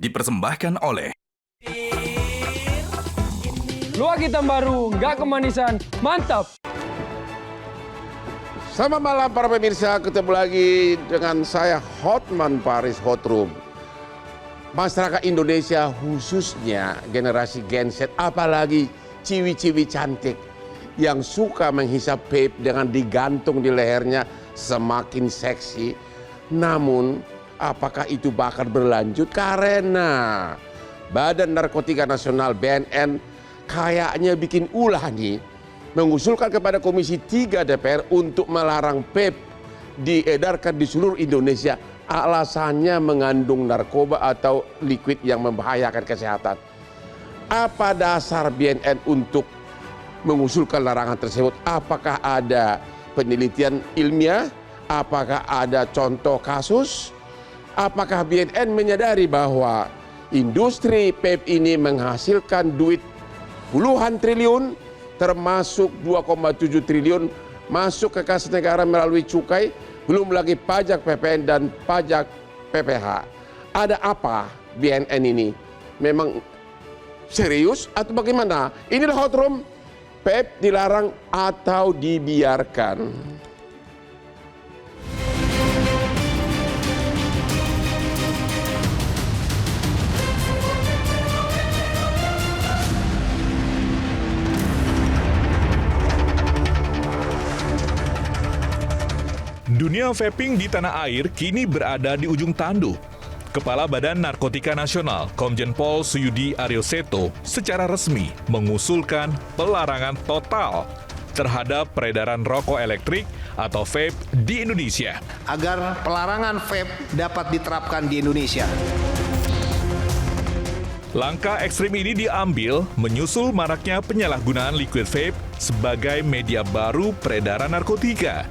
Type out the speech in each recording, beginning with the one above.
dipersembahkan oleh Luwak hitam baru, nggak kemanisan, mantap! Selamat malam para pemirsa, ketemu lagi dengan saya Hotman Paris Hotroom. Masyarakat Indonesia khususnya generasi Gen Z, apalagi ciwi-ciwi cantik yang suka menghisap vape dengan digantung di lehernya semakin seksi. Namun apakah itu bakal berlanjut karena Badan Narkotika Nasional BNN kayaknya bikin ulah nih, mengusulkan kepada Komisi 3 DPR untuk melarang vape diedarkan di seluruh Indonesia. Alasannya mengandung narkoba atau liquid yang membahayakan kesehatan. Apa dasar BNN untuk mengusulkan larangan tersebut? Apakah ada penelitian ilmiah? Apakah ada contoh kasus? Apakah BNN menyadari bahwa industri vape ini menghasilkan duit puluhan triliun, termasuk 2,7 triliun masuk ke kas negara melalui cukai, belum lagi pajak PPN dan pajak PPH. Ada apa BNN ini? Memang serius atau bagaimana? Inilah Hotroom, vape dilarang atau dibiarkan. Dunia vaping di tanah air kini berada di ujung tanduk. Kepala Badan Narkotika Nasional, Komjen Pol Suyudi Aryoseto, secara resmi mengusulkan pelarangan total terhadap peredaran rokok elektrik atau vape di Indonesia. Agar pelarangan vape dapat diterapkan di Indonesia. Langkah ekstrim ini diambil menyusul maraknya penyalahgunaan liquid vape sebagai media baru peredaran narkotika,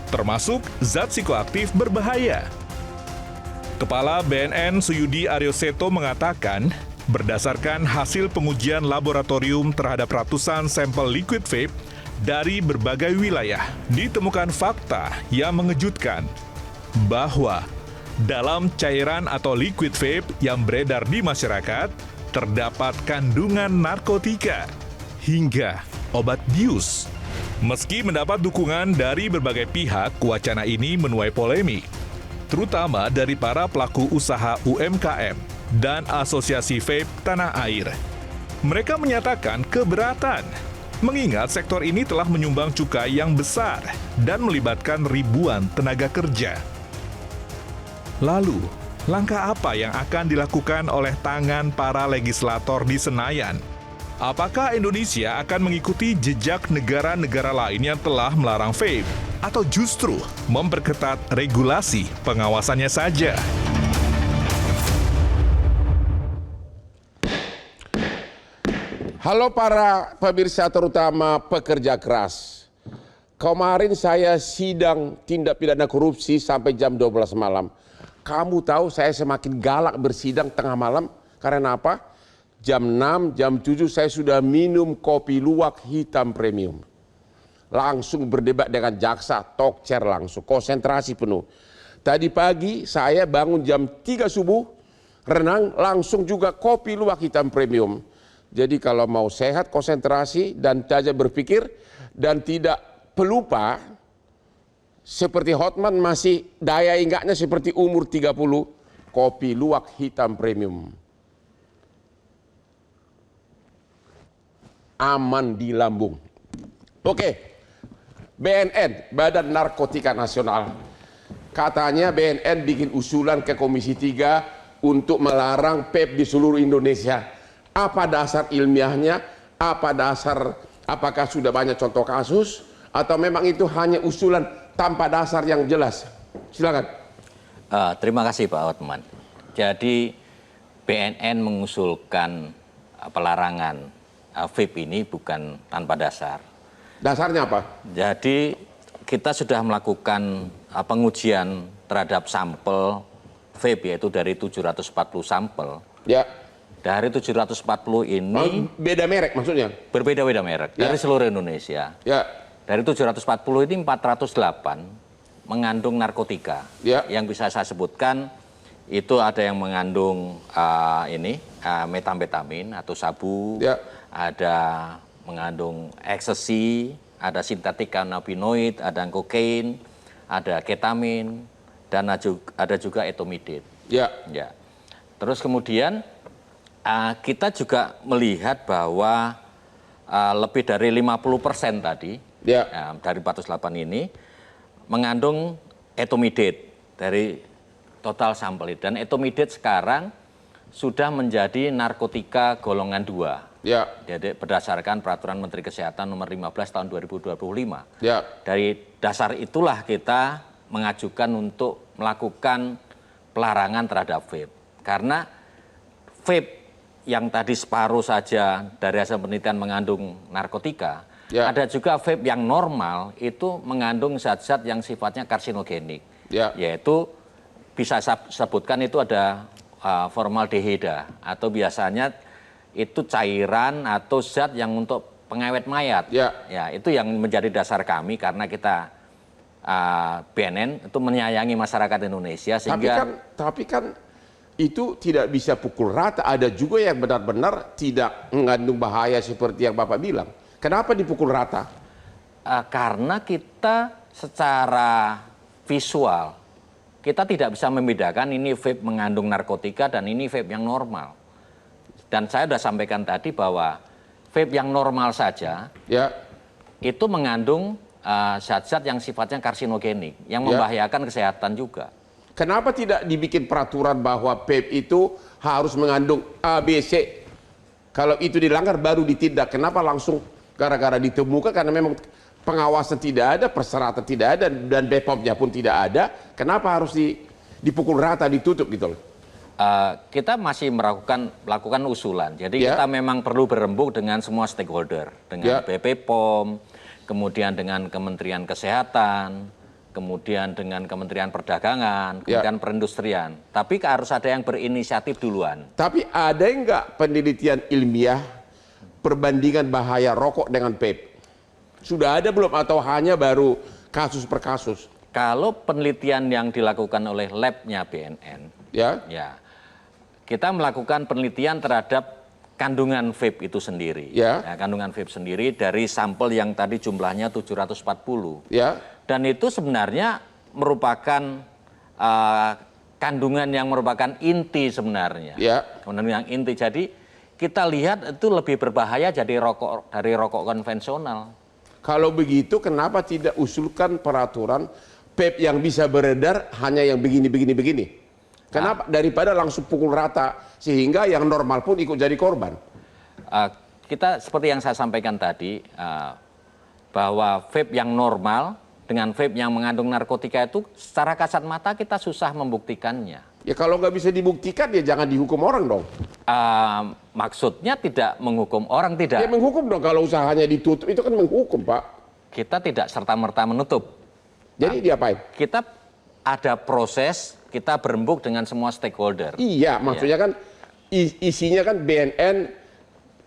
termasuk zat psikoaktif berbahaya. Kepala BNN Suyudi Aryoseto mengatakan, berdasarkan hasil pengujian laboratorium terhadap ratusan sampel liquid vape dari berbagai wilayah, ditemukan fakta yang mengejutkan bahwa dalam cairan atau liquid vape yang beredar di masyarakat terdapat kandungan narkotika hingga obat bius. Meski mendapat dukungan dari berbagai pihak, wacana ini menuai polemik, terutama dari para pelaku usaha UMKM dan Asosiasi Vape Tanah Air. Mereka menyatakan keberatan, mengingat sektor ini telah menyumbang cukai yang besar dan melibatkan ribuan tenaga kerja. Lalu, langkah apa yang akan dilakukan oleh tangan para legislator di Senayan? Apakah Indonesia akan mengikuti jejak negara-negara lain yang telah melarang vape? Atau justru memperketat regulasi pengawasannya saja? Halo para pemirsa, terutama pekerja keras. Kemarin saya sidang tindak pidana korupsi sampai jam 12 malam. Kamu tahu saya semakin galak bersidang tengah malam karena apa? Jam 6, jam 7 saya sudah minum kopi luwak hitam premium. Langsung berdebat dengan jaksa, talk chair langsung, konsentrasi penuh. Tadi pagi saya bangun jam 3 subuh, renang, langsung juga kopi luwak hitam premium. Jadi kalau mau sehat, konsentrasi, dan tajam berpikir, dan tidak pelupa, seperti Hotman masih daya ingatnya seperti umur 30, kopi luwak hitam premium. Aman di lambung. Oke, BNN, Badan Narkotika Nasional. Katanya BNN bikin usulan ke Komisi 3 untuk melarang vape di seluruh Indonesia. Apa dasar ilmiahnya? Apakah sudah banyak contoh kasus? Atau memang itu hanya usulan tanpa dasar yang jelas? Silakan. Terima kasih Pak Hotman. Jadi BNN mengusulkan pelarangan vape ini bukan tanpa dasar. Dasarnya apa? Jadi kita sudah melakukan pengujian terhadap sampel vape, yaitu dari 740 sampel. Ya. Dari 740 ini beda merek maksudnya? Berbeda-beda merek dari seluruh Indonesia. Ya. Dari 740 ini 408 mengandung narkotika. Ya. Yang bisa saya sebutkan Itu ada yang mengandung metamfetamin atau sabu, Ya. ada mengandung ekstasi, ada sintetik cannabinoid, ada kokain, ada ketamin, dan ada juga etomidate. Ya. Ya. Terus kemudian kita juga melihat bahwa lebih dari 50% tadi Ya. dari 408 ini mengandung etomidate dari total sampel. Dan etomidate sekarang sudah menjadi narkotika golongan 2. Ya. Jadi berdasarkan Peraturan Menteri Kesehatan Nomor 15 Tahun 2025. Ya. Dari dasar itulah kita mengajukan untuk melakukan pelarangan terhadap vape. Karena vape yang tadi separuh saja dari hasil penelitian mengandung narkotika, Ya. ada juga vape yang normal itu mengandung zat-zat yang sifatnya karsinogenik. Ya. Yaitu bisa sebutkan itu ada formaldehida atau biasanya itu cairan atau zat yang untuk pengawet mayat. Ya. Ya, itu yang menjadi dasar kami karena kita BNN itu menyayangi masyarakat Indonesia sehingga Tapi kan itu tidak bisa pukul rata. Ada juga yang benar-benar tidak mengandung bahaya seperti yang Bapak bilang. Kenapa dipukul rata? karena kita secara visual kita tidak bisa membedakan ini vape mengandung narkotika dan ini vape yang normal. Dan saya sudah sampaikan tadi bahwa vape yang normal saja Ya. itu mengandung zat-zat yang sifatnya karsinogenik, yang Ya. membahayakan kesehatan juga. Kenapa tidak dibikin peraturan bahwa vape itu harus mengandung A, B, C? Kalau itu dilanggar baru ditindak. Kenapa langsung gara-gara ditemukan? Karena memang pengawasan tidak ada, persyaratan tidak ada, dan BPOM-nya pun tidak ada. Kenapa harus dipukul rata, ditutup gitu loh? Kita masih melakukan usulan. Jadi Ya. kita memang perlu berembuk dengan semua stakeholder, dengan Ya. BPOM, kemudian dengan Kementerian Kesehatan, kemudian dengan Kementerian Perdagangan, Ya. Kementerian Perindustrian. Tapi harus ada yang berinisiatif duluan. Tapi ada enggak penelitian ilmiah perbandingan bahaya rokok dengan vape? Sudah ada belum atau hanya baru kasus per kasus? Kalau penelitian yang dilakukan oleh labnya BNN, Ya. ya kita melakukan penelitian terhadap kandungan vape itu sendiri. Ya. Kandungan vape sendiri dari sampel yang tadi jumlahnya 740. Ya. Dan itu sebenarnya merupakan kandungan yang merupakan inti sebenarnya. Ya. Kandungan yang inti. Jadi kita lihat itu lebih berbahaya dari rokok konvensional. Kalau begitu kenapa tidak usulkan peraturan vape yang bisa beredar hanya yang begini? Kenapa daripada langsung pukul rata sehingga yang normal pun ikut jadi korban? Kita seperti yang saya sampaikan tadi, bahwa vape yang normal dengan vape yang mengandung narkotika itu secara kasat mata kita susah membuktikannya. Ya kalau nggak bisa dibuktikan ya jangan dihukum orang dong. Maksudnya tidak menghukum orang, tidak. Ya menghukum dong kalau usahanya ditutup itu kan menghukum Pak. Kita tidak serta-merta menutup. Jadi diapain? Kita ada proses, kita berembuk dengan semua stakeholder. Iya maksudnya kan isinya kan BNN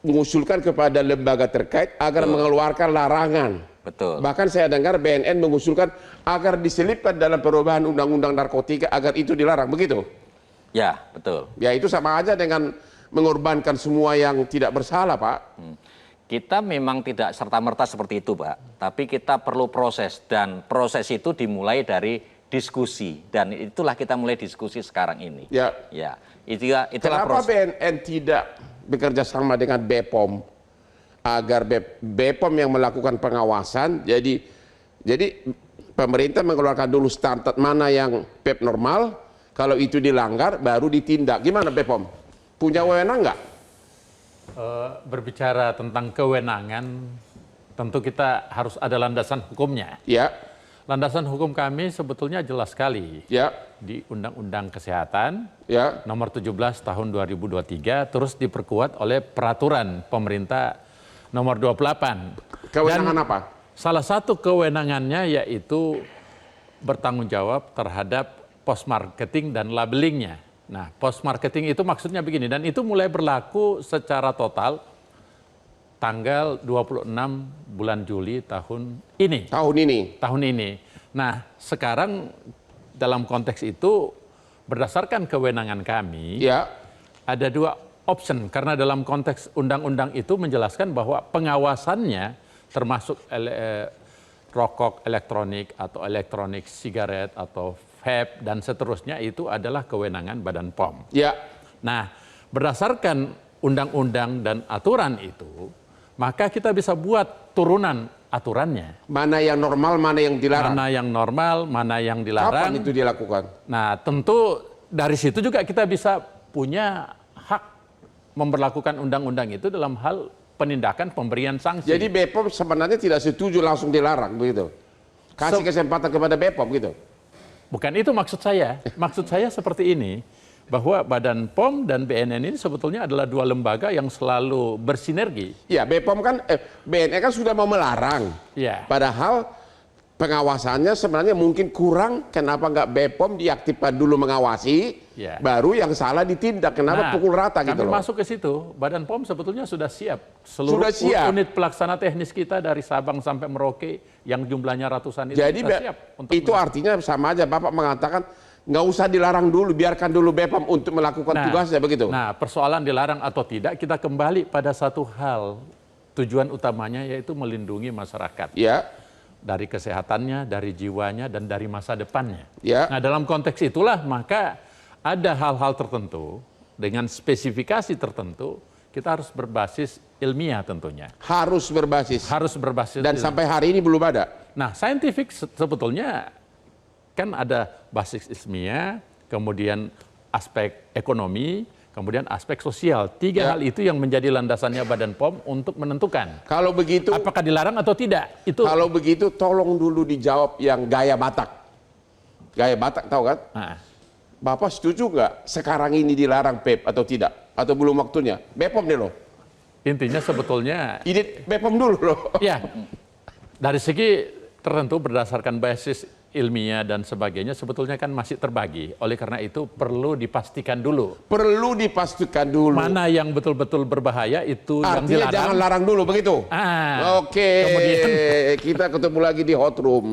mengusulkan kepada lembaga terkait agar mengeluarkan larangan. Betul. Bahkan saya dengar BNN mengusulkan agar diselipkan dalam perubahan undang-undang narkotika agar itu dilarang, begitu? Ya, betul. Ya itu sama aja dengan mengorbankan semua yang tidak bersalah, Pak. Kita memang tidak serta-merta seperti itu, Pak. Tapi kita perlu proses, dan proses itu dimulai dari diskusi. Dan itulah kita mulai diskusi sekarang ini. Ya. Ya, itulah Kenapa proses. BNN tidak bekerja sama dengan BPOM agar BPOM yang melakukan pengawasan? Jadi pemerintah mengeluarkan dulu standar mana yang vape normal, kalau itu dilanggar baru ditindak. Gimana BPOM? Punya wewenang nggak? Berbicara tentang kewenangan, tentu kita harus ada landasan hukumnya. Ya, Landasan hukum kami sebetulnya jelas sekali. ya, Di Undang-Undang Kesehatan ya, nomor 17 tahun 2023 terus diperkuat oleh peraturan pemerintah nomor 28. kewenangan Dan apa? salah satu kewenangannya yaitu bertanggung jawab terhadap post marketing dan labelingnya. Nah, post marketing itu maksudnya begini, dan itu mulai berlaku secara total tanggal 26 bulan Juli tahun ini. Tahun ini. Nah, sekarang dalam konteks itu berdasarkan kewenangan kami, Ya. ada dua option. Karena dalam konteks undang-undang itu menjelaskan bahwa pengawasannya termasuk rokok elektronik atau elektronik sigaret atau vape dan seterusnya itu adalah kewenangan Badan POM. Ya. Nah, berdasarkan undang-undang dan aturan itu, maka kita bisa buat turunan aturannya. Mana yang normal, mana yang dilarang. Mana yang normal, mana yang dilarang. Kapan itu dilakukan? Nah, tentu dari situ juga kita bisa punya hak memberlakukan undang-undang itu dalam hal penindakan pemberian sanksi. Jadi BPOM sebenarnya tidak setuju langsung dilarang begitu. Kasih kesempatan kepada BPOM gitu. Bukan itu maksud saya. Maksud saya seperti ini, bahwa Badan POM dan BNN ini sebetulnya adalah dua lembaga yang selalu bersinergi. Ya, BPOM kan, BNN kan sudah mau melarang. Ya. Padahal pengawasannya sebenarnya mungkin kurang. Kenapa nggak BPOM diaktifkan dulu mengawasi, Ya. baru yang salah ditindak. Kenapa pukul rata gitu kami loh? masuk ke situ, Badan POM sebetulnya sudah siap. Seluruh Sudah siap. unit pelaksana teknis kita dari Sabang sampai Merauke yang jumlahnya ratusan itu Jadi kita siap. Untuk itu artinya sama aja Bapak mengatakan nggak usah dilarang dulu, biarkan dulu BPOM untuk melakukan tugasnya begitu. Nah, persoalan dilarang atau tidak, kita kembali pada satu hal. Tujuan utamanya yaitu melindungi masyarakat. Ya, Dari kesehatannya, dari jiwanya, dan dari masa depannya. Ya. Nah, dalam konteks itulah maka ada hal-hal tertentu dengan spesifikasi tertentu, kita harus berbasis ilmiah tentunya. harus berbasis. Harus berbasis Dan ilmiah. sampai hari ini belum ada. Nah, saintifik sebetulnya kan ada basis ilmiah, kemudian aspek ekonomi, kemudian aspek sosial. Tiga Ya. hal itu yang menjadi landasannya Badan POM untuk menentukan Kalau begitu, apakah dilarang atau tidak. Itu kalau begitu tolong dulu dijawab yang gaya Batak. Gaya Batak tahu kan? Nah, Bapak setuju nggak sekarang ini dilarang PEP atau tidak? Atau belum waktunya? BPOM nih loh. intinya sebetulnya Ini BPOM dulu loh. ya dari segi tertentu berdasarkan basis ilmiah dan sebagainya sebetulnya kan masih terbagi. Oleh karena itu perlu dipastikan dulu Perlu dipastikan dulu. mana yang betul-betul berbahaya itu yang Artinya dilarang. jangan larang dulu begitu. Oke, kemudian kita ketemu lagi di Hot Room.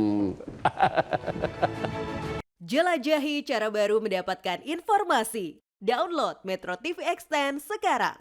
Jelajahi cara baru mendapatkan informasi. Download Metro TV Extend sekarang.